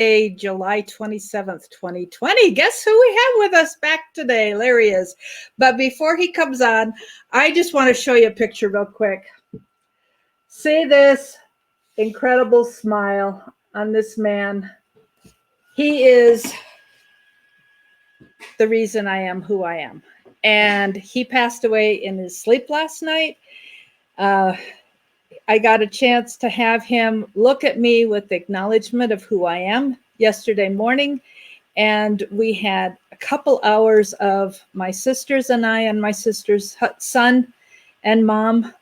a July 27th, 2020. Guess who we have with us back today? Larry is. But before he comes on, I just want to show you a picture real quick. See this incredible smile on this man. He is the reason I am who I am. And he passed away in his sleep last night. I got a chance to have him look at me with acknowledgement of who I am yesterday morning. And we had a couple hours of my sisters and I and my sister's son and mom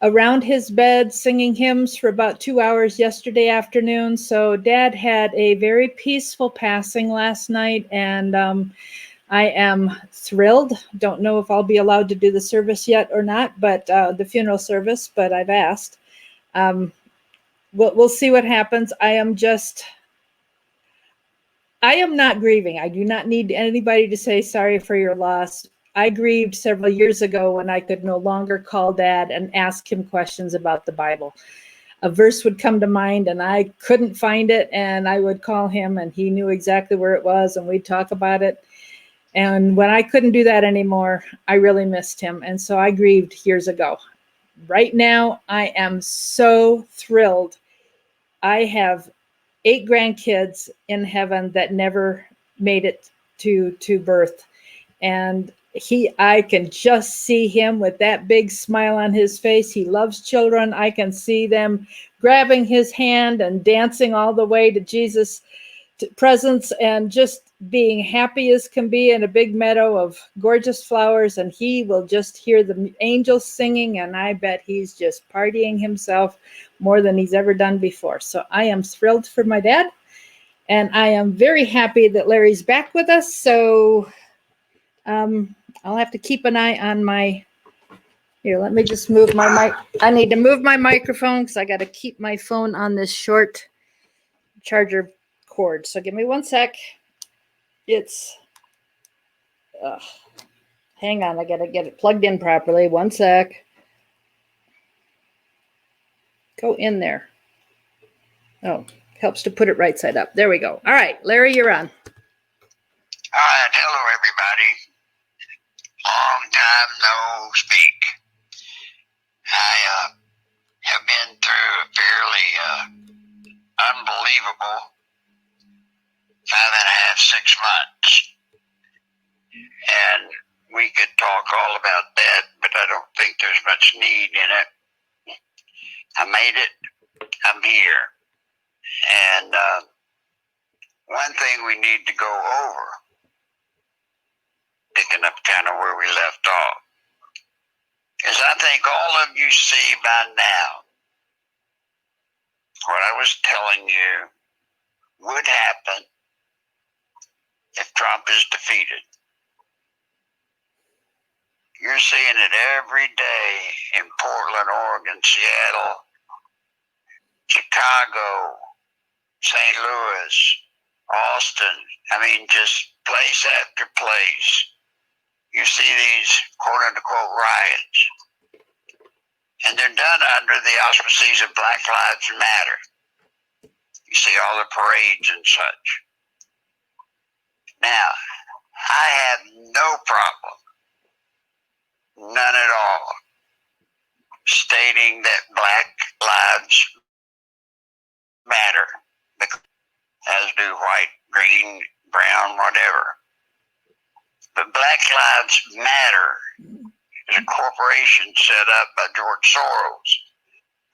around his bed singing hymns for about 2 hours yesterday afternoon. So Dad had a very peaceful passing last night, and I am thrilled. Don't know if I'll be allowed to do the service yet or not, but the funeral service, but I've asked. We'll see what happens. I am not grieving. I do not need anybody to say sorry for your loss. I grieved several years ago when I could no longer call Dad and ask him questions about the Bible. A verse would come to mind and I couldn't find it, and I would call him and he knew exactly where it was and we'd talk about it. And when I couldn't do that anymore, I really missed him. And so I grieved years ago. Right now, I am so thrilled. I have 8 grandkids in heaven that never made it to birth. And I can just see him with that big smile on his face. He loves children. I can see them grabbing his hand and dancing all the way to Jesus' presence and just being happy as can be in a big meadow of gorgeous flowers. And he will just hear the angels singing, and I bet he's just partying himself more than he's ever done before. So I am thrilled for my dad, and I am very happy that Larry's back with us. So I'll have to keep an eye on here, let me just move my mic. I need to move my microphone because I got to keep my phone on this short charger cord. So give me one sec. Hang on, I got to get it plugged in properly. One sec. Go in there. Oh, helps to put it right side up. There we go. All right, Larry, you're on. All right, hello everybody. Long time no speak. I have been through a fairly unbelievable 5.5, 6 months. And we could talk all about that, but I don't think there's much need in it. I made it. I'm here. And one thing we need to go over, picking up kind of where we left off, is I think all of you see by now what I was telling you would happen if Trump is defeated. You're seeing it every day in Portland, Oregon, Seattle, Chicago, St. Louis, Austin. I mean, just place after place. You see these quote-unquote riots. And they're done under the auspices of Black Lives Matter. You see all the parades and such. Now, I have no problem, none at all, stating that Black Lives Matter, as do white, green, brown, whatever. But Black Lives Matter is a corporation set up by George Soros.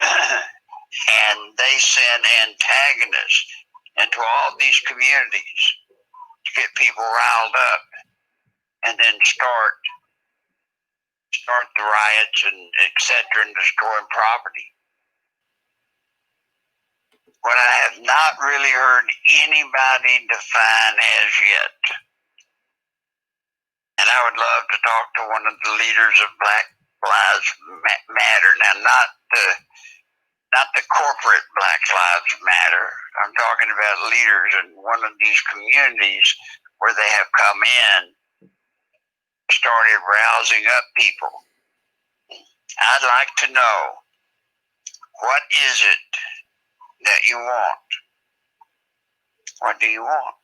And they send antagonists into all these communities to get people riled up and then start the riots and et cetera and destroying property. What I have not really heard anybody define as yet, and I would love to talk to one of the leaders of Black Lives Matter. Now, not the corporate Black Lives Matter. I'm talking about leaders in one of these communities where they have come in, started rousing up people. I'd like to know, what is it that you want? What do you want?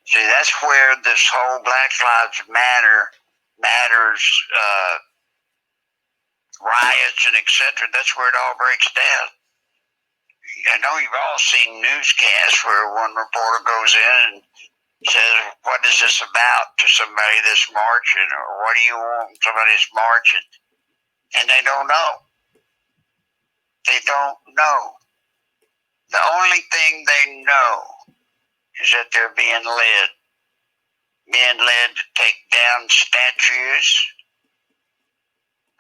See, that's where this whole Black Lives matters, riots and etc. That's where it all breaks down. I know you've all seen newscasts where one reporter goes in and says, "What is this about?" to somebody that's marching, or "What do you want when somebody's marching?" And they don't know. They don't know. The only thing they know is that they're being led to take down statues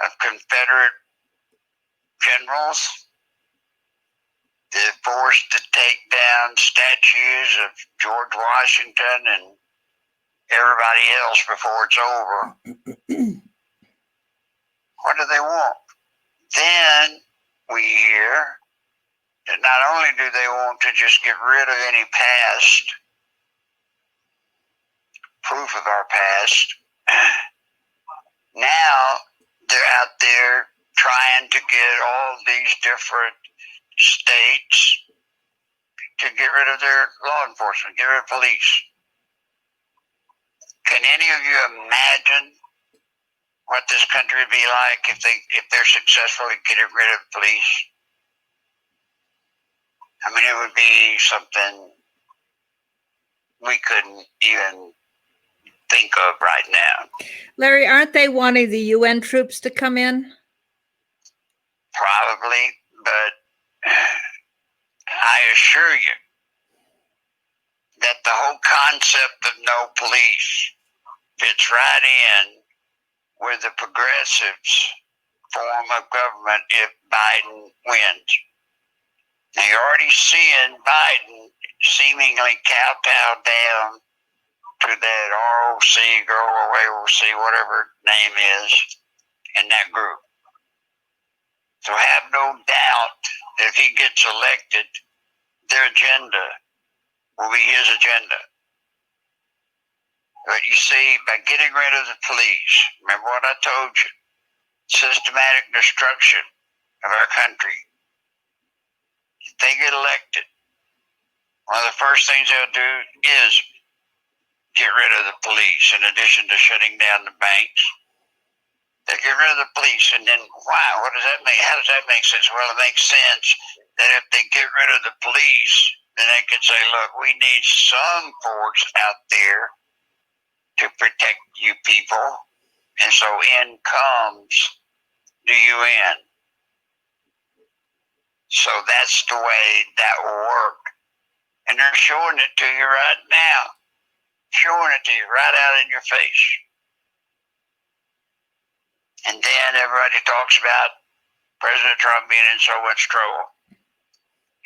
of Confederate generals. They're forced to take down statues of George Washington and everybody else before it's over. What do they want? Then we hear that not only do they want to just get rid of any past, proof of our past, now they're out there trying to get all these different states to get rid of their law enforcement, get rid of police. Can any of you imagine what this country would be like if they're successful at getting rid of police? I mean, it would be something we couldn't even think of right now. Larry, aren't they wanting the UN troops to come in? Probably, but I assure you that the whole concept of no police fits right in with the progressives' form of government if Biden wins. Now, you're already seeing Biden seemingly kowtow down to that ROC, Girl AOC, whatever her name is, in that group. So have no doubt that if he gets elected, their agenda will be his agenda. But you see, by getting rid of the police, remember what I told you, systematic destruction of our country. If they get elected, one of the first things they'll do is get rid of the police in addition to shutting down the banks. They'll get rid of the police, and then, wow, what does that mean? How does that make sense? Well, it makes sense that if they get rid of the police, then they can say, look, we need some force out there to protect you people. And so in comes the UN. So that's the way that will work. And they're showing it to you right now. Showing it to you right out in your face. And then everybody talks about President Trump being in so much trouble.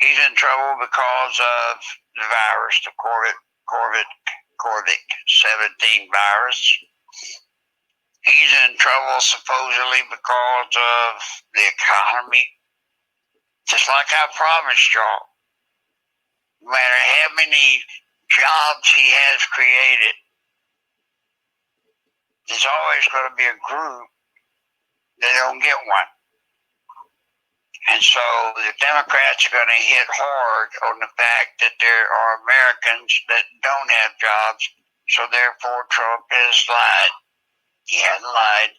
He's in trouble because of the virus, the COVID-17 virus. He's in trouble supposedly because of the economy. Just like I promised y'all, no matter how many jobs he has created, there's always going to be a group that don't get one. And so the Democrats are going to hit hard on the fact that there are Americans that don't have jobs, so therefore Trump has lied. He hadn't lied.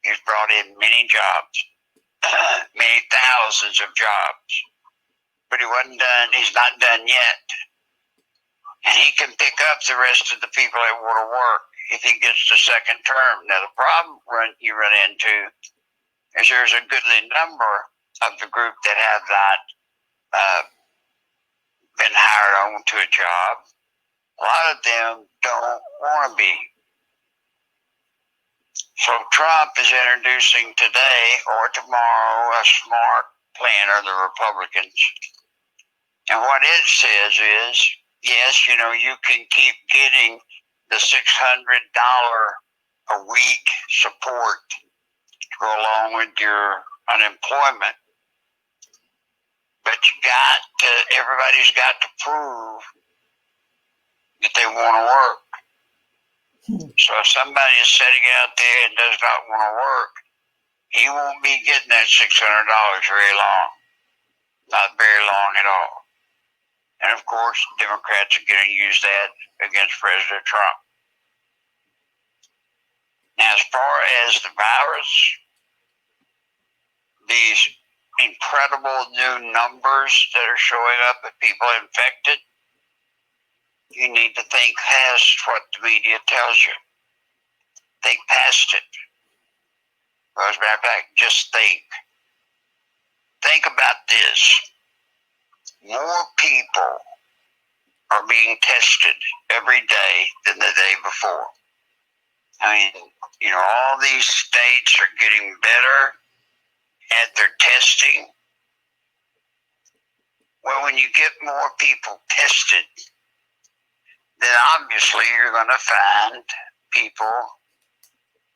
He's brought in many jobs, many thousands of jobs. But he wasn't done. He's not done yet. And he can pick up the rest of the people that want to work if he gets the second term. Now, the problem you run into is there's a goodly number of the group that have not been hired on to a job. A lot of them don't want to be. So Trump is introducing today or tomorrow a smart plan of the Republicans. And what it says is, yes, you know, you can keep getting the $600 a week support to go along with your unemployment. But everybody's got to prove that they want to work. So if somebody is sitting out there and does not want to work, he won't be getting that $600 very long. Not very long at all. And of course, Democrats are going to use that against President Trump. Now, as far as the virus, these incredible new numbers that are showing up of people infected, you need to think past what the media tells you. Think past it. Well, as a matter of fact, just think. Think about this. More people are being tested every day than the day before. I mean, all these states are getting better at their testing. Well, when you get more people tested, then obviously you're going to find people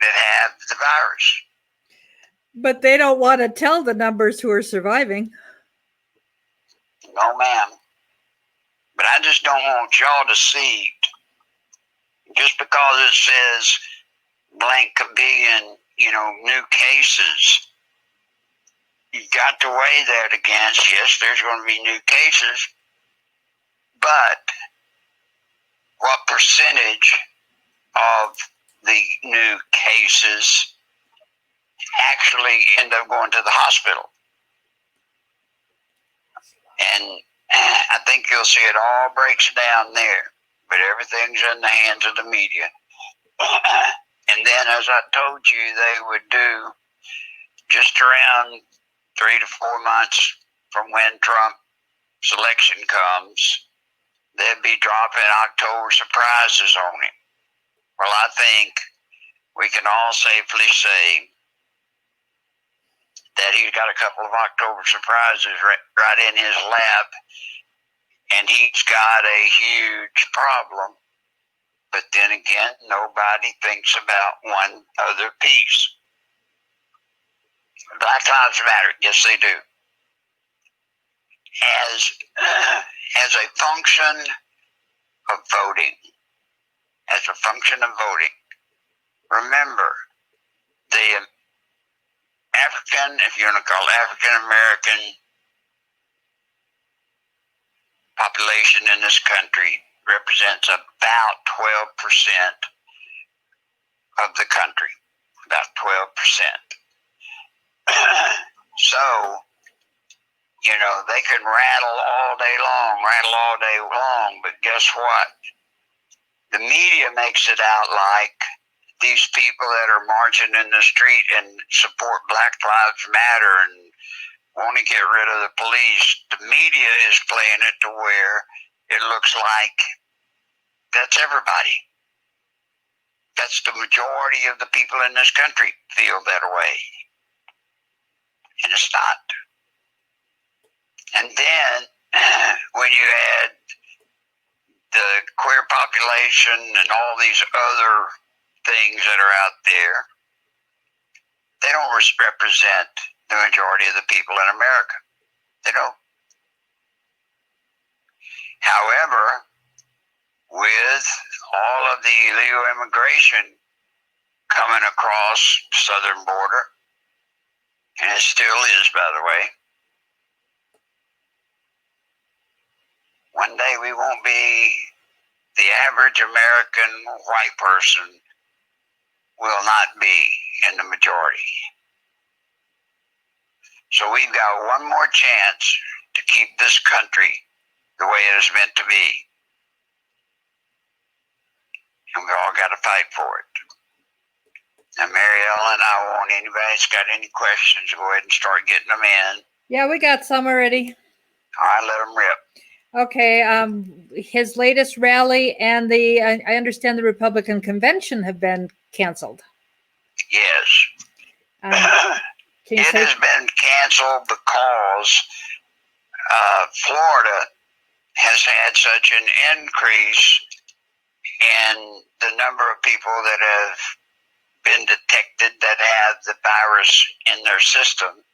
that have the virus. But they don't want to tell the numbers who are surviving. No, ma'am. But I just don't want y'all to see, just because it says blank a billion, new cases, you've got to weigh that against, yes, there's going to be new cases, but what percentage of the new cases actually end up going to the hospital? And I think you'll see it all breaks down there, but everything's in the hands of the media. And then, as I told you, they would do just around 3 to 4 months from when Trump's election comes, they'd be dropping October surprises on him. Well, I think we can all safely say that he's got a couple of October surprises right in his lap, and he's got a huge problem. But then again, nobody thinks about one other piece. Black Lives Matter, yes they do. As a function of voting, remember, the African, if you want to call it African American population in this country represents about 12% of the country. About 12%. So, they can rattle all day long, but guess what? The media makes it out like these people that are marching in the street and support Black Lives Matter and want to get rid of the police, the media is playing it to where it looks like that's everybody. That's the majority of the people in this country feel that way. And it's not. And then when you add the queer population and all these other things that are out there, they don't represent the majority of the people in America. They don't. However, with all of the illegal immigration coming across the southern border, and it still is, by the way, one day we won't be, the average American white person will not be in the majority. So we've got one more chance to keep this country the way it is meant to be. And we all got to fight for it. Now, Mary Ellen, I want anybody that's got any questions, go ahead and start getting them in. Yeah, we got some already. All right, let them rip. Okay, his latest rally and I understand the Republican convention have been canceled. Yes. Can you It say? has been canceled because Florida has had such an increase in the number of people that have been detected that have the virus in their system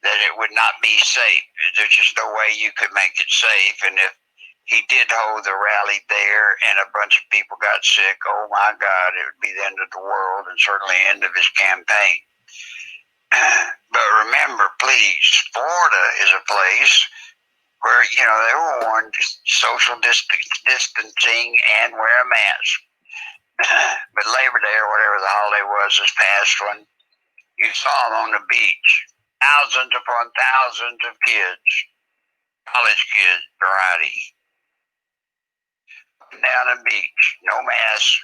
that it would not be safe. There's just no way you could make it safe. And if he did hold the rally there and a bunch of people got sick, oh my God, it would be the end of the world and certainly the end of his campaign. But remember, please, Florida is a place where, they were warned just social distancing and wear a mask. But Labor Day or whatever the holiday was this past one, you saw them on the beach. Thousands upon thousands of kids, college kids, variety, down the beach, no mask,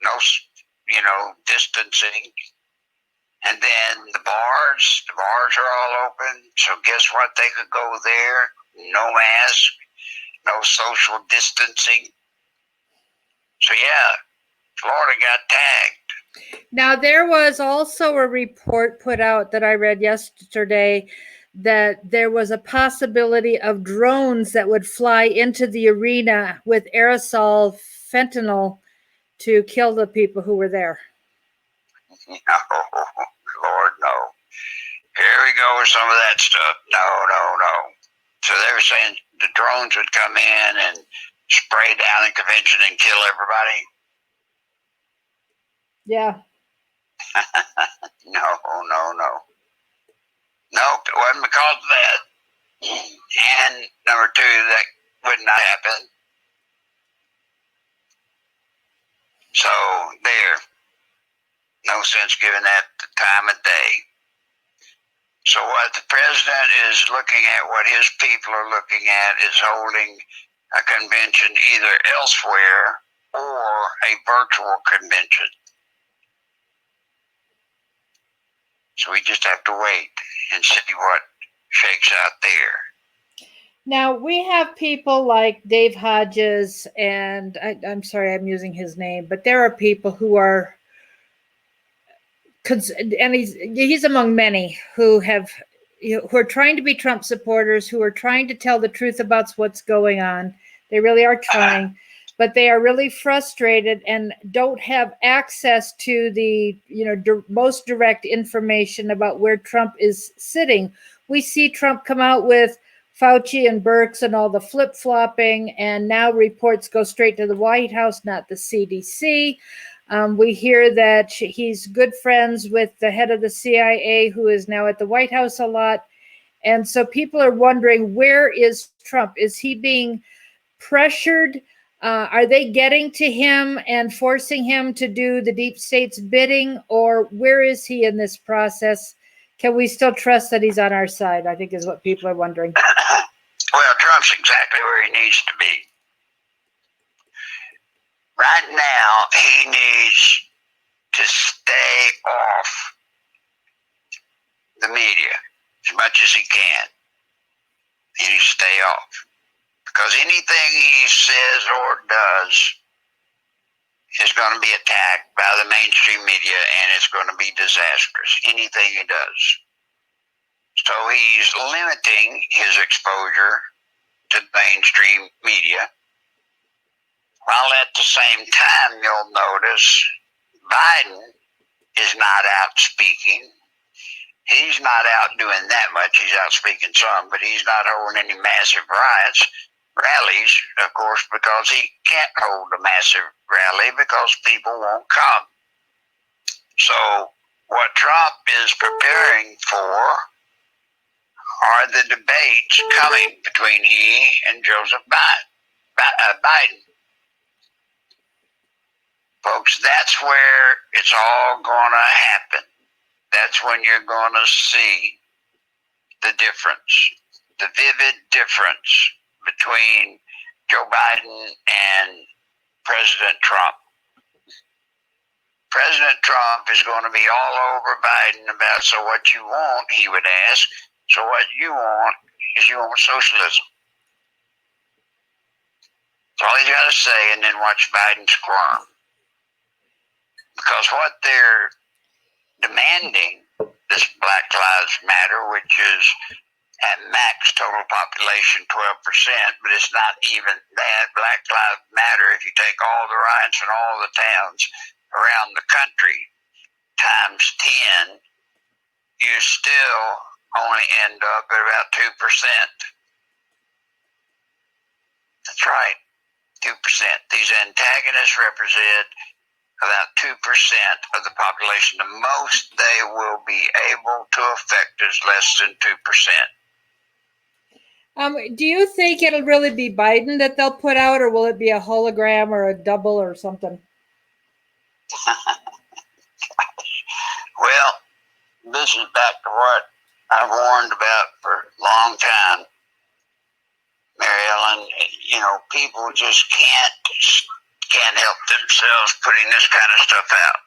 no, distancing. And then the bars are all open. So guess what? They could go there, no mask, no social distancing. So yeah, Florida got tagged. Now, there was also a report put out that I read yesterday that there was a possibility of drones that would fly into the arena with aerosol fentanyl to kill the people who were there. No, Lord, no. Here we go with some of that stuff. No. So they were saying the drones would come in and spray down the convention and kill everybody. Yeah. No. Nope, it wasn't because of that. And number two, that would not happen. So there, no sense giving that the time of day. So what the president is looking at, what his people are looking at, is holding a convention either elsewhere or a virtual convention. So we just have to wait and see what shakes out there. Now, we have people like Dave Hodges, and I'm sorry I'm using his name, but there are people who are, and he's among many who are trying to be Trump supporters, who are trying to tell the truth about what's going on. They really are trying, but they are really frustrated and don't have access to the most direct information about where Trump is sitting. We see Trump come out with Fauci and Birx and all the flip-flopping, and now reports go straight to the White House, not the CDC. We hear that he's good friends with the head of the CIA, who is now at the White House a lot. And so people are wondering, where is Trump? Is he being pressured? Are they getting to him and forcing him to do the deep state's bidding? Or where is he in this process? Can we still trust that he's on our side? I think is what people are wondering. Well, Trump's exactly where he needs to be. Right now, he needs to stay off the media as much as he can. He needs to stay off. Because anything he says or does is going to be attacked by the mainstream media, and it's going to be disastrous. Anything he does. So he's limiting his exposure to the mainstream media. While at the same time, you'll notice Biden is not out speaking. He's not out doing that much. He's out speaking some, but he's not holding any massive rallies, of course, because he can't hold a massive rally because people won't come. So what Trump is preparing for are the debates coming between he and Joseph Biden. Folks, that's where it's all going to happen. That's when you're going to see the difference, the vivid difference between Joe Biden and President Trump. President Trump is going to be all over Biden about, so what you want, he would ask. So what you want is you want socialism. That's all he's got to say, and then watch Biden squirm. Because what they're demanding, this Black Lives Matter, which is at max total population 12%, but it's not even that. Black Lives Matter, if you take all the riots in all the towns around the country times 10, you still only end up at about 2%. That's right, 2%. These antagonists represent about 2% of the population. The most they will be able to affect is less than 2%. Do you think it'll really be Biden that they'll put out, or will it be a hologram or a double or something? Well, this is back to what I've warned about for a long time, Mary Ellen. You know, people just can't help themselves putting this kind of stuff out.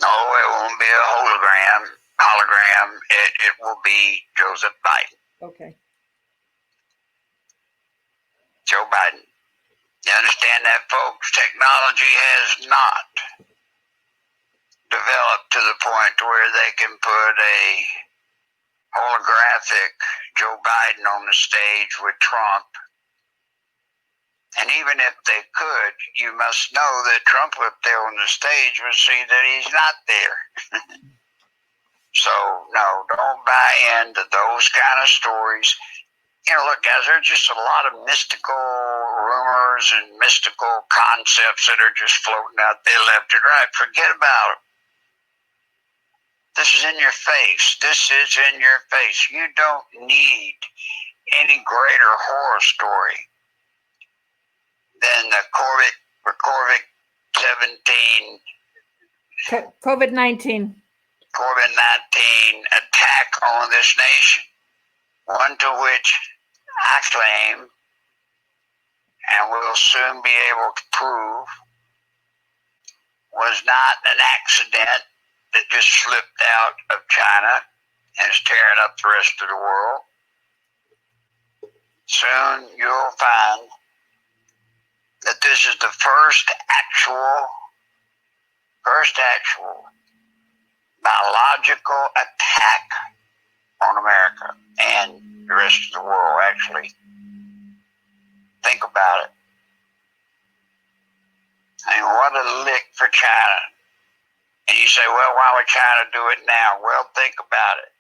No, it won't be a hologram. It will be Joseph Biden. Okay. Joe Biden. You understand that, folks? Technology has not developed to the point where they can put a holographic Joe Biden on the stage with Trump. And even if they could, you must know that Trump up there on the stage would see that he's not there. So, no, don't buy into those kind of stories. You know, look, guys, there's just a lot of mystical rumors and mystical concepts that are just floating out there left and right. Forget about them. This is in your face. This is in your face. You don't need any greater horror story than the Corvic 17 COVID-19. COVID-19 attack on this nation, one to which I claim and will soon be able to prove was not an accident that just slipped out of China and is tearing up the rest of the world. Soon you'll find that this is the first actual biological attack on America and the rest of the world, actually. Think about it. I mean, what a lick for China. And you say, well, why would China do it now? Well, think about it.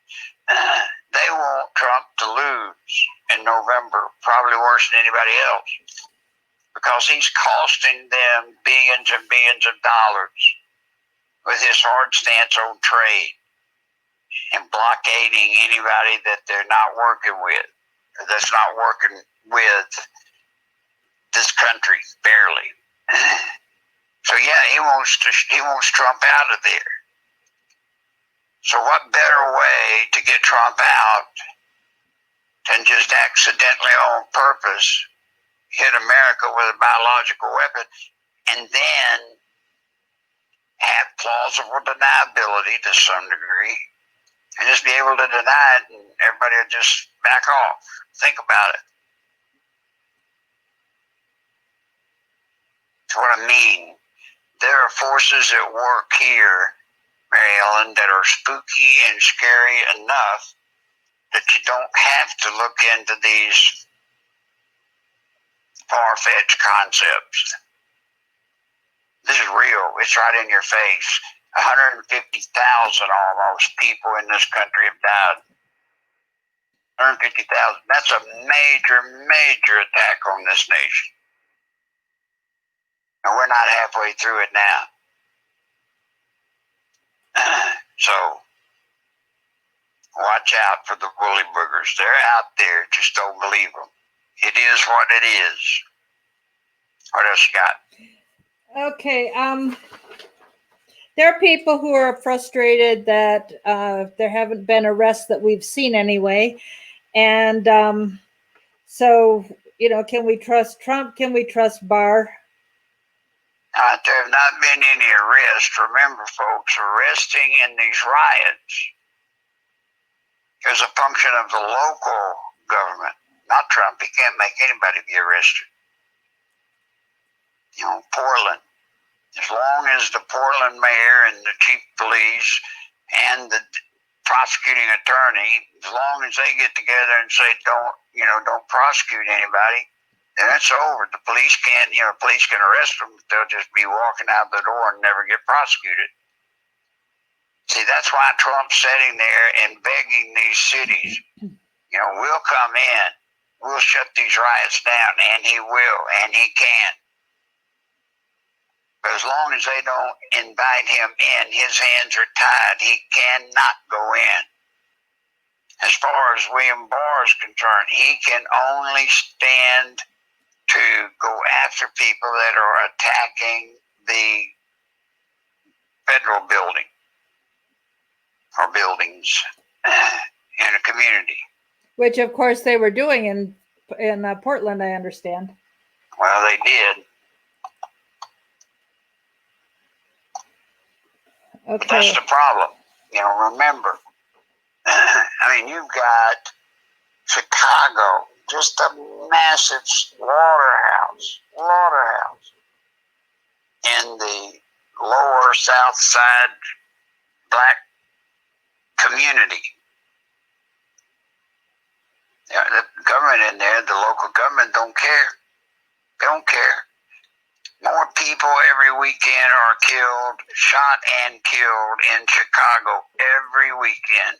They want Trump to lose in November, probably worse than anybody else, because he's costing them billions and billions of dollars with his hard stance on trade and blockading anybody that they're not working with, or that's not working with this country, barely. So yeah, he wants Trump out of there. So what better way to get Trump out than just accidentally on purpose hit America with a biological weapon and then have plausible deniability to some degree and just be able to deny it and everybody will just back off. Think about it. That's what I mean. There are forces at work here, Mary Ellen, that are spooky and scary enough that you don't have to look into these far-fetched concepts. This is real. It's right in your face. 150,000 almost people in this country have died. 150,000. That's a major, major attack on this nation. And we're not halfway through it now. So, watch out for the bully boogers. They're out there. Just don't believe them. It is what it is. What else you got? Okay. There are people who are frustrated that there haven't been arrests that we've seen anyway. And so, you know, can we trust Trump? Can we trust Barr? There have not been any arrests. Remember, folks, arresting in these riots is a function of the local government, not Trump. He can't make anybody be arrested. You know, Portland. As long as the Portland mayor and the chief of police and the prosecuting attorney, as long as they get together and say don't prosecute anybody, then it's over. The police can't, police can arrest them, but they'll just be walking out the door and never get prosecuted. See, that's why Trump's sitting there and begging these cities, we'll come in, we'll shut these riots down, and he will, and he can. But as long as they don't invite him in, his hands are tied. He cannot go in. As far as William Barr is concerned, he can only stand to go after people that are attacking the federal building or buildings in a community. Which, of course, they were doing in Portland, I understand. Well, they did. Okay. But that's the problem. Remember, I mean, you've got Chicago, just a massive slaughterhouse in the lower South Side black community. The government in there, the local government don't care. They don't care. More people every weekend are killed, shot and killed in Chicago every weekend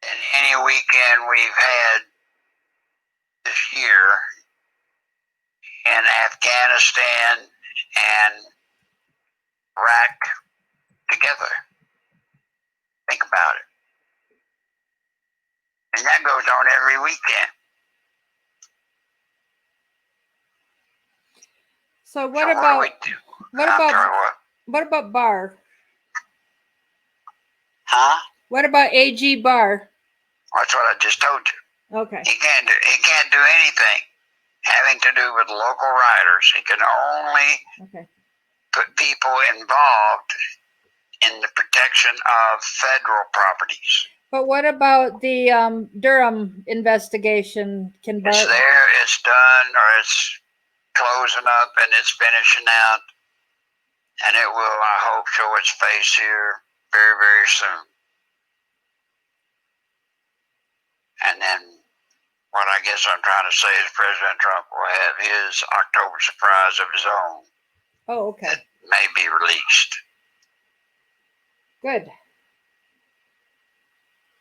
than any weekend we've had this year in Afghanistan and Iraq together. Think about it. And that goes on every weekend. So what about Barr? Huh? What about AG Barr? That's what I just told you. Okay. He can't do anything having to do with local riders. He can only put people involved in the protection of federal properties. But what about the Durham investigation? It's there, it's done, or it's closing up and it's finishing out. And it will, I hope, show its face here very, very soon. And then what I guess I'm trying to say is President Trump will have his October surprise of his own. Oh, okay. That may be released. Good.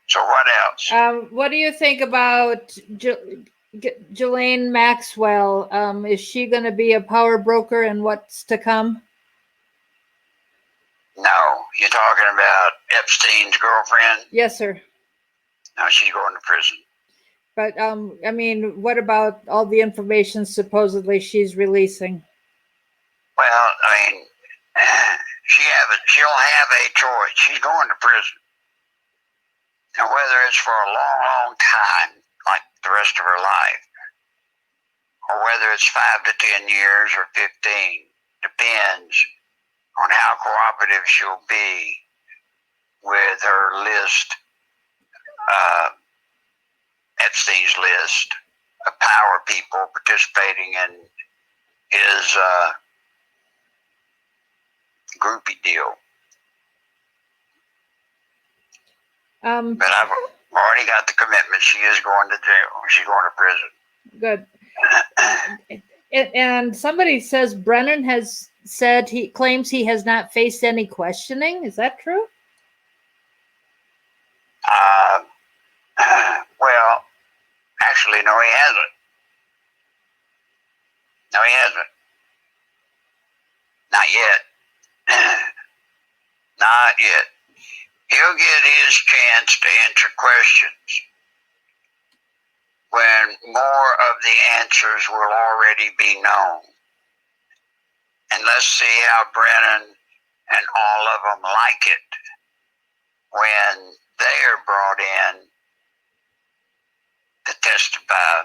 So what else? What do you think about Ghislaine Maxwell? Is she going to be a power broker and what's to come? No, you're talking about Epstein's girlfriend? Yes, sir. No, she's going to prison. But I mean, what about all the information supposedly she's releasing? Well, I mean, she'll have a choice. She's going to prison. Now, whether it's for a long, long time, like the rest of her life, or whether it's 5 to 10 years or 15, depends on how cooperative she'll be with her list, Epstein's list of power people participating in his groupie deal. But I've already got the commitment. She is going to jail. She's going to prison. Good. And somebody says Brennan has said he claims he has not faced any questioning. Is that true? Well, actually, no, he hasn't. No, he hasn't. Not yet. Not yet. He'll get his chance to answer questions when more of the answers will already be known. And let's see how Brennan and all of them like it when they are brought in to testify.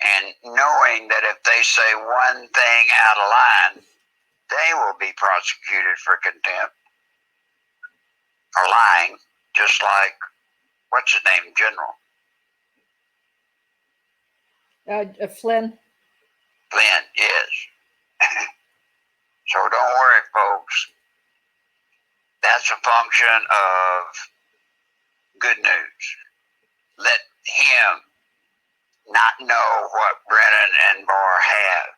And knowing that if they say one thing out of line, they will be prosecuted for contempt or lying, just like, what's his name, General? Flynn? Flynn, yes. So don't worry, folks. That's a function of good news. Let him not know what Brennan and Barr have.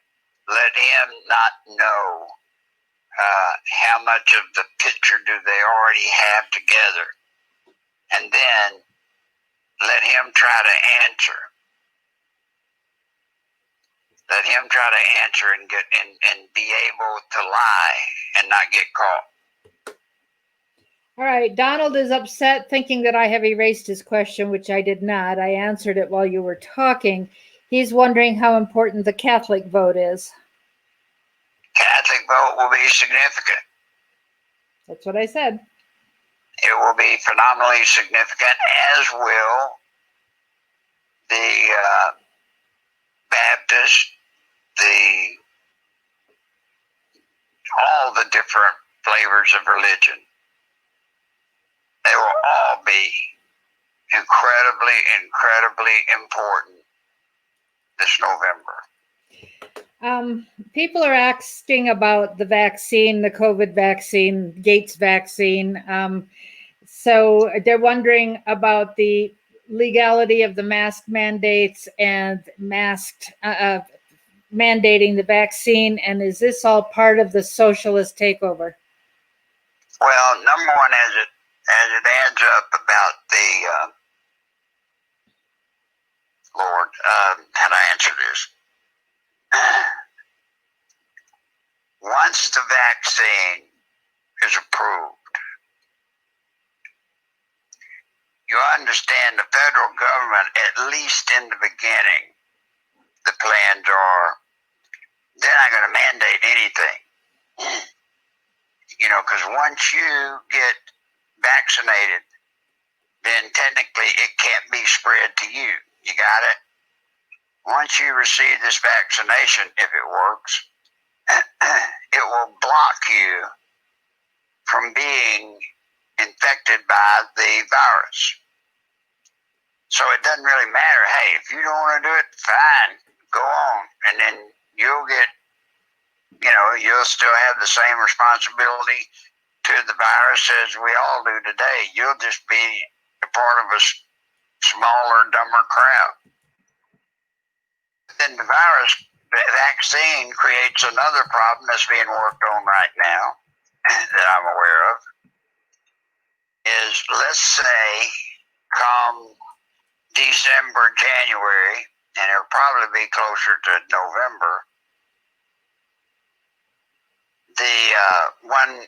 Let him not know how much of the picture do they already have together. And then let him try to answer. Let him try to answer and get and be able to lie and not get caught. All right. Donald is upset, thinking that I have erased his question, which I did not. I answered it while you were talking. He's wondering how important the Catholic vote is. Catholic vote will be significant. That's what I said. It will be phenomenally significant, as will the Baptist, all the different flavors of religion. They will all be incredibly, incredibly important this November. People are asking about the vaccine, the COVID vaccine, Gates vaccine. So they're wondering about the legality of the mask mandates and mandating the vaccine. And is this all part of the socialist takeover? Well, number one, as it adds up about the Lord, how do I answer this? Once the vaccine is approved, you understand the federal government, at least in the beginning, the plans are they're not going to mandate anything. Because once you get vaccinated, then technically it can't be spread to you. You got it? Once you receive this vaccination, if it works, it will block you from being infected by the virus. So it doesn't really matter. Hey, if you don't want to do it, fine, go on. And then you'll still have the same responsibility to the virus as we all do today. You'll just be a part of a smaller, dumber crowd. Then the vaccine creates another problem that's being worked on right now that I'm aware of. Is, let's say, come December, January, and it'll probably be closer to November, the one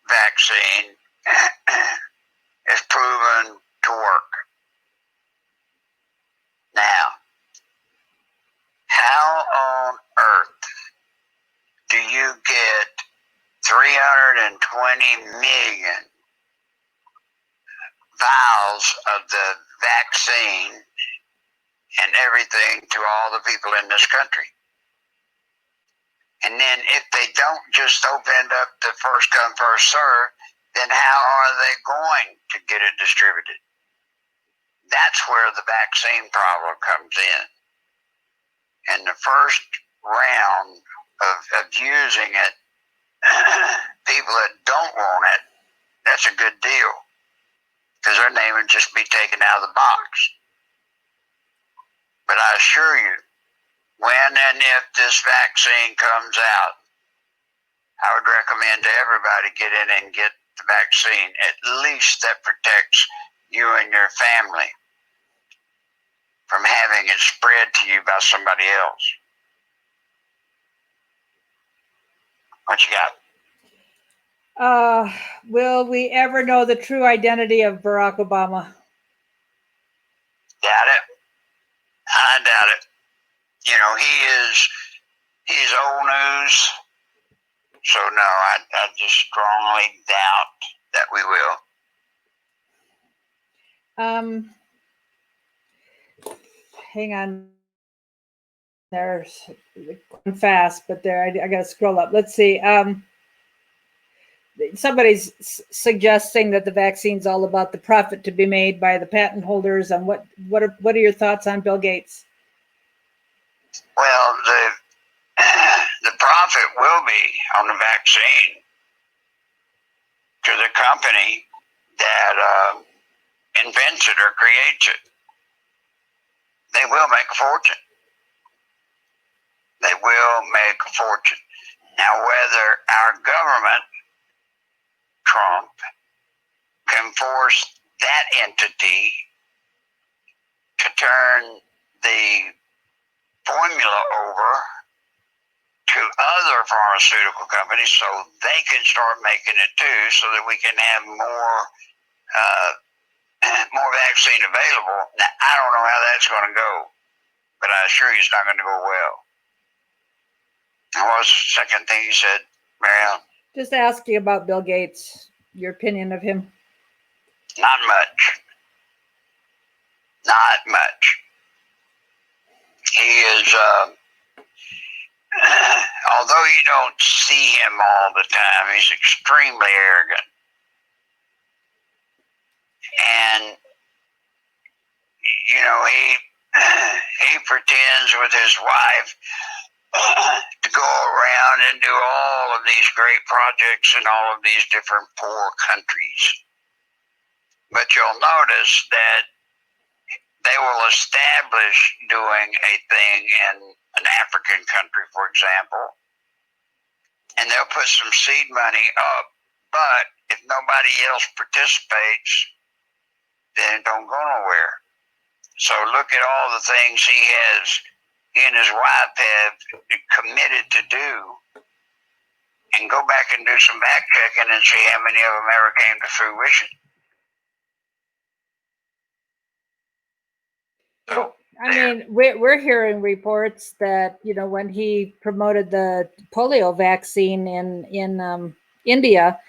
vaccine is proven to work. Now, how on earth do you get 320 million vials of the vaccine and everything to all the people in this country? And then if they don't just open up the first come, first serve, then how are they going to get it distributed? That's where the vaccine problem comes in. And the first round of using it, people that don't want it, that's a good deal, because their name would just be taken out of the box. But I assure you, when and if this vaccine comes out, I would recommend to everybody get in and get the vaccine. At least that protects you and your family from having it spread to you by somebody else. What you got? Will we ever know the true identity of Barack Obama? Doubt it. I doubt it. He's old news. So no, I just strongly doubt that we will. Hang on. There's fast, but there I got to scroll up. Let's see. Somebody's suggesting that the vaccine's all about the profit to be made by the patent holders. And what are your thoughts on Bill Gates? Well, the profit will be on the vaccine to the company that invents it or creates it. They will make a fortune. They will make a fortune. Now, whether our government, Trump, can force that entity to turn the formula over to other pharmaceutical companies so they can start making it too, so that we can have more more vaccine available. Now, I don't know how that's going to go, but I assure you it's not going to go well. And what was the second thing you said, Marielle? Just asking about Bill Gates, your opinion of him. Not much. Not much. He is, although you don't see him all the time, he's extremely arrogant. And, you know, he pretends with his wife to go around and do all of these great projects in all of these different poor countries. But you'll notice that they will establish doing a thing in an African country, for example, and they'll put some seed money up. But if nobody else participates, then it don't go nowhere. So look at all the things he and his wife have committed to do, and go back and do some back checking and see how many of them ever came to fruition. So, I mean, we're hearing reports that, you know, when he promoted the polio vaccine in India,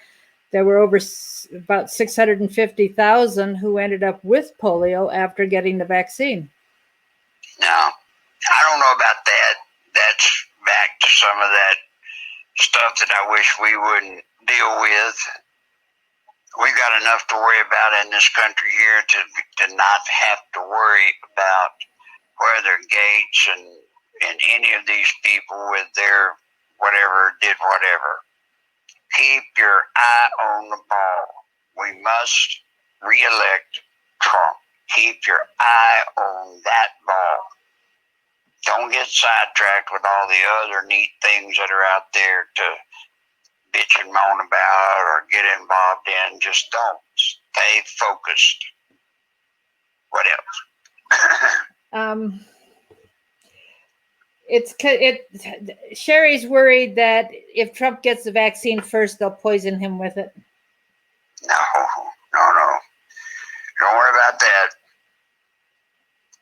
there were about 650,000 who ended up with polio after getting the vaccine. Now, I don't know about that. That's back to some of that stuff that I wish we wouldn't deal with. We've got enough to worry about in this country here to not have to worry about whether Gates and any of these people with their whatever did whatever. Keep your eye on the ball. We must re-elect Trump. Keep your eye on that ball. Don't get sidetracked with all the other neat things that are out there to bitch and moan about or get involved in. Just don't. Stay focused. What else? Sherry's worried that if Trump gets the vaccine first, they'll poison him with it. No. Don't worry about that.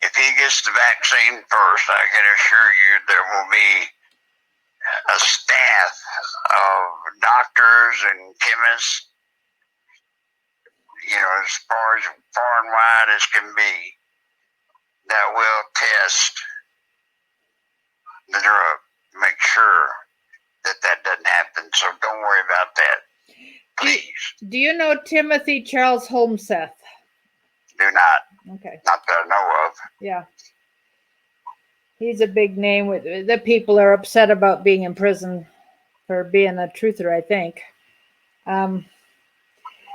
If he gets the vaccine first, I can assure you there will be a staff of doctors and chemists, you know, as far and wide as can be, that will test the drug, make sure that doesn't happen. So don't worry about that, please. Do you know Timothy Charles Holmseth? Do not. Okay. Not that I know of. Yeah. He's a big name. The people are upset about being in prison for being a truther, I think.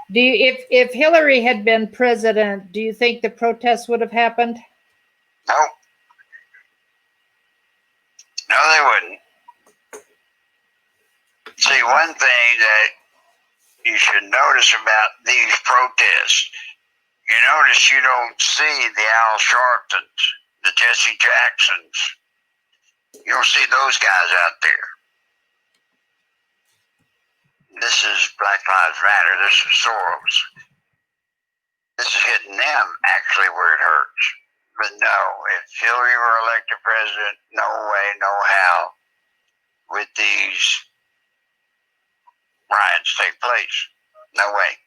If Hillary had been president, do you think the protests would have happened? No. No, they wouldn't. See, one thing that you should notice about these protests, you notice you don't see the Al Sharptons, the Jesse Jacksons. You don't see those guys out there. This is Black Lives Matter. This is Soros. This is hitting them actually where it hurts. But no, if Hillary were elected president, no way, no how would these riots take place. No way.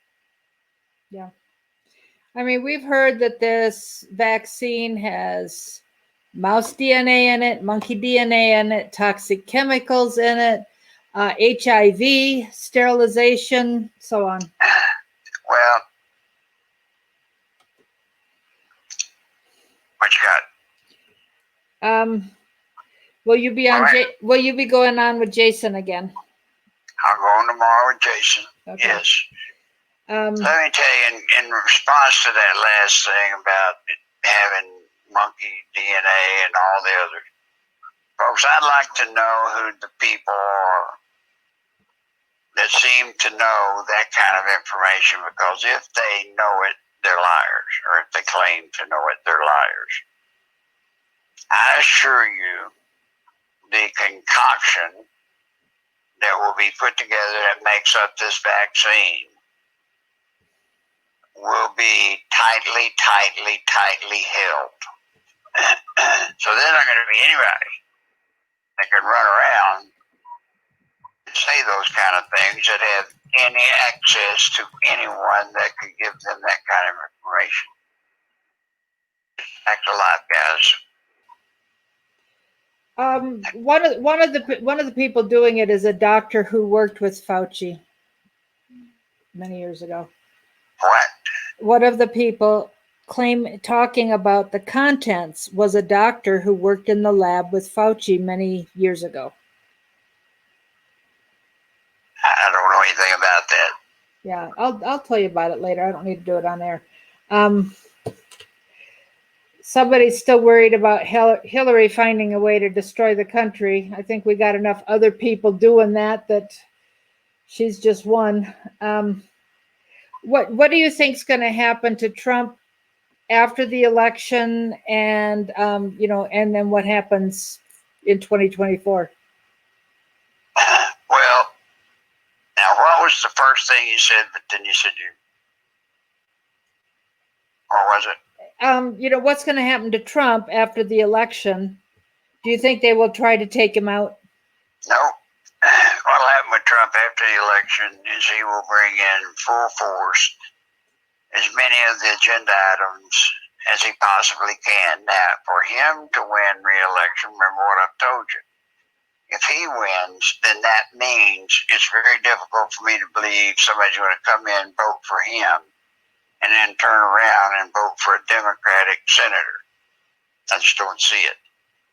Yeah. I mean, we've heard that this vaccine has mouse DNA in it, monkey DNA in it, toxic chemicals in it, HIV, sterilization, so on. Well, what you got? Will you be on? Right. Will you be going on with Jason again? I'll go on tomorrow with Jason. Okay. Yes. Let me tell you, in response to that last thing about having monkey DNA and all the other folks, I'd like to know who the people are that seem to know that kind of information, because if they know it, they're liars, or if they claim to know it, they're liars. I assure you, the concoction that will be put together that makes up this vaccine will be tightly held. So there's not going to be anybody that can run around and say those kind of things that have any access to anyone that could give them that kind of information. Act alive, guys. One of the people doing it is a doctor who worked with Fauci many years ago. What? One of the people talking about the contents was a doctor who worked in the lab with Fauci many years ago. I don't know anything about that. Yeah, I'll tell you about it later. I don't need to do it on air. Somebody's still worried about Hillary finding a way to destroy the country. I think we got enough other people doing that she's just one. What do you think is going to happen to Trump after the election, and and then what happens in 2024? Well, now what was the first thing you said? But then you said or was it? What's going to happen to Trump after the election? Do you think they will try to take him out? No. What'll happen with Trump after the election is he will bring in full force as many of the agenda items as he possibly can. Now, for him to win re-election, remember what I've told you. If he wins, then that means it's very difficult for me to believe somebody's going to come in, vote for him, and then turn around and vote for a Democratic senator. I just don't see it.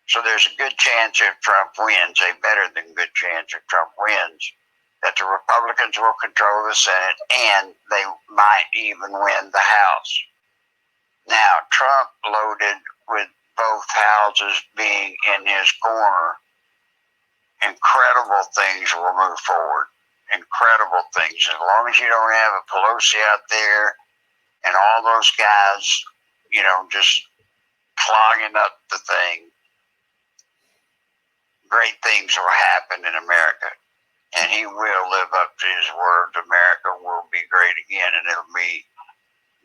So there's a good chance if Trump wins, a better than good chance if Trump wins, that the Republicans will control the Senate and they might even win the House. Now, Trump, loaded with both houses being in his corner, incredible things will move forward. Incredible things. As long as you don't have a Pelosi out there and all those guys, just clogging up the thing, great things will happen in America. And he will live up to his word. America will be great again, and it'll be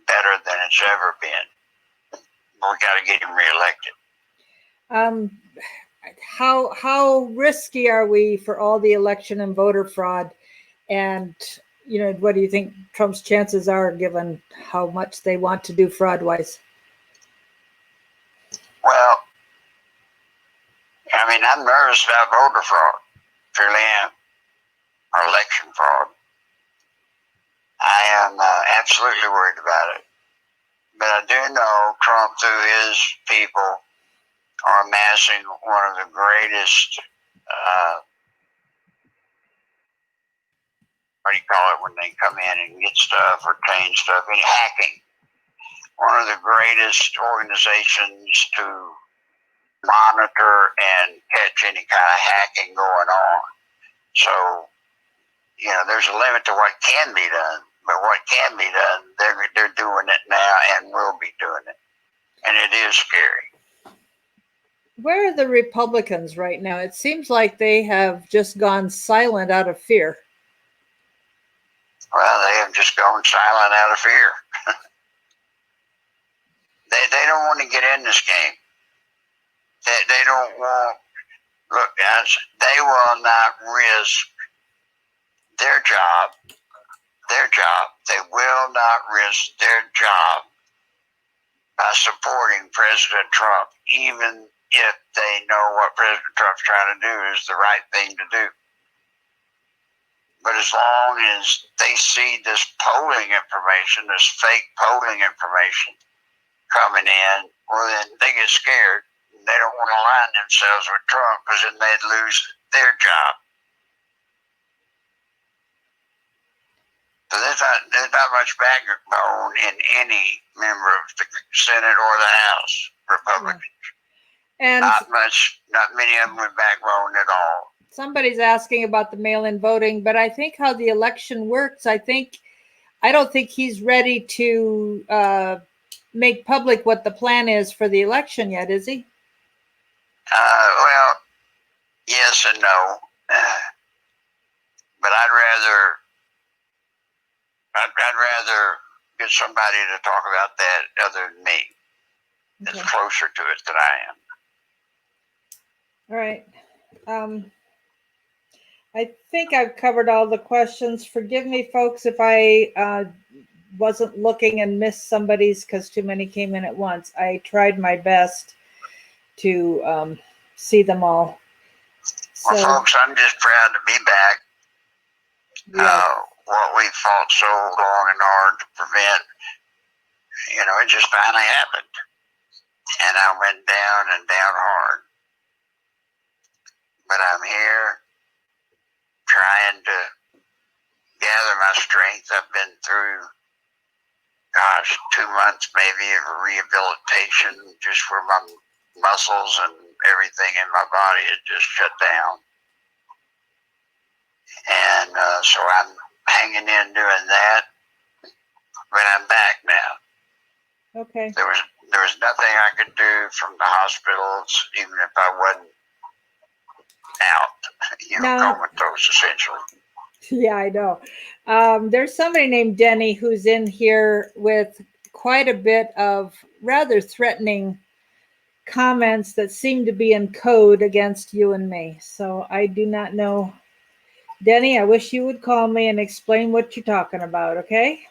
better than it's ever been. We got to get him reelected. How risky are we for all the election and voter fraud? And, what do you think Trump's chances are given how much they want to do fraud-wise? Well, I'm nervous about voter fraud. Truly am. Or election fraud. I am absolutely worried about it. But I do know Trump, through his people, are amassing one of the greatest, what do you call it when they come in and get stuff or change stuff, in hacking. One of the greatest organizations to monitor and catch any kind of hacking going on. So, there's a limit to what can be done, but what can be done, they're doing it now and will be doing it. And it is scary. Where are the Republicans right now? It seems like they have just gone silent out of fear. Well, they have just gone silent out of fear. They don't want to get in this game. They don't want, look guys, they will not risk their job. They will not risk their job by supporting President Trump, even if they know what President Trump's trying to do is the right thing to do. But as long as they see this polling information, this fake polling information coming in, well, then they get scared. They don't want to align themselves with Trump because then they'd lose their job. So there's not much backbone in any member of the Senate or the House, Republicans. And not many of them with backbone at all. Somebody's asking about the mail-in voting, but I think how the election works, I don't think he's ready to make public what the plan is for the election yet, is he? Well, yes and no. but I'd rather get somebody to talk about that other than me. Okay. That's closer to it than I am. All right. I think I've covered all the questions. Forgive me, folks, if I wasn't looking and missed somebody's because too many came in at once. I tried my best to see them all. So, Well, folks, I'm just proud to be back. yes. What we fought so long and hard to prevent, it just finally happened. And I went down and down hard. But I'm here trying to gather my strength. I've been through, 2 months maybe of rehabilitation just where my muscles and everything in my body had just shut down. And so I'm hanging in doing that. But I'm back now. Okay. There was nothing I could do from the hospitals, even if I wasn't out, Now- comatose essentially. Yeah, I know. There's somebody named Denny who's in here with quite a bit of rather threatening comments that seem to be in code against you and me. So I do not know. Denny, I wish you would call me and explain what you're talking about, okay?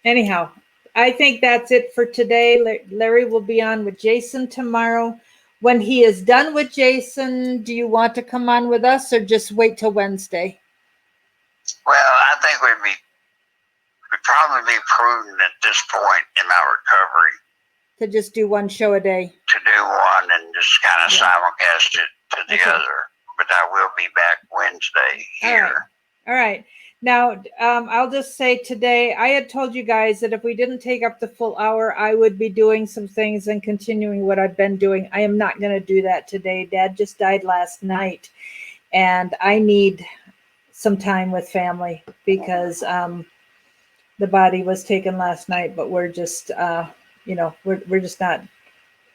Anyhow, I think that's it for today. Larry will be on with Jason tomorrow. When he is done with Jason, do you want to come on with us or just wait till Wednesday? Well, I think we'd probably be prudent at this point in my recovery To just do one show a day? to do one and just kind of simulcast it to the Okay. other. But I will be back Wednesday here. All right. Now, I'll just say today, I had told you guys that if we didn't take up the full hour, I would be doing some things and continuing what I've been doing. I am not going to do that today. Dad just died last night, and I need some time with family because the body was taken last night, but we're just, we're just not.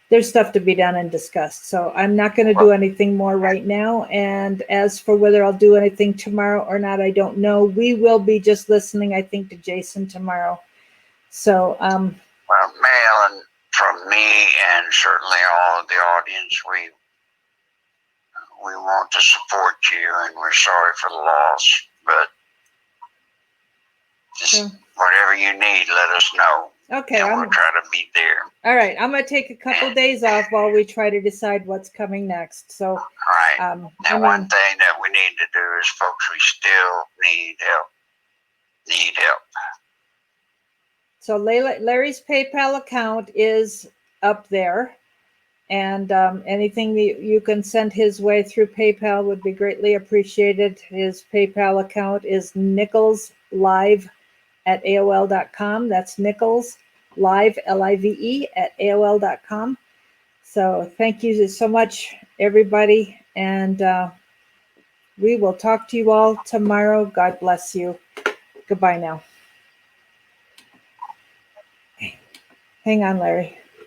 There's stuff to be done and discussed. So I'm not going to do anything more right now. And as for whether I'll do anything tomorrow or not, I don't know. We will be just listening, I think, to Jason tomorrow. So, Well, Marilyn, from me and certainly all of the audience, we want to support you and we're sorry for the loss, but just whatever you need, let us know. Okay. And we'll try to be there. All right. I'm going to take a couple days off while we try to decide what's coming next. So, right. Now, one thing that we need to do is, folks, we still need help. So Larry's PayPal account is up there. And anything that you can send his way through PayPal would be greatly appreciated. His PayPal account is nicholslive@aol.com. That's Nichols Live, Live, @aol.com. So thank you so much, everybody. And we will talk to you all tomorrow. God bless you. Goodbye now. Hang on, Larry.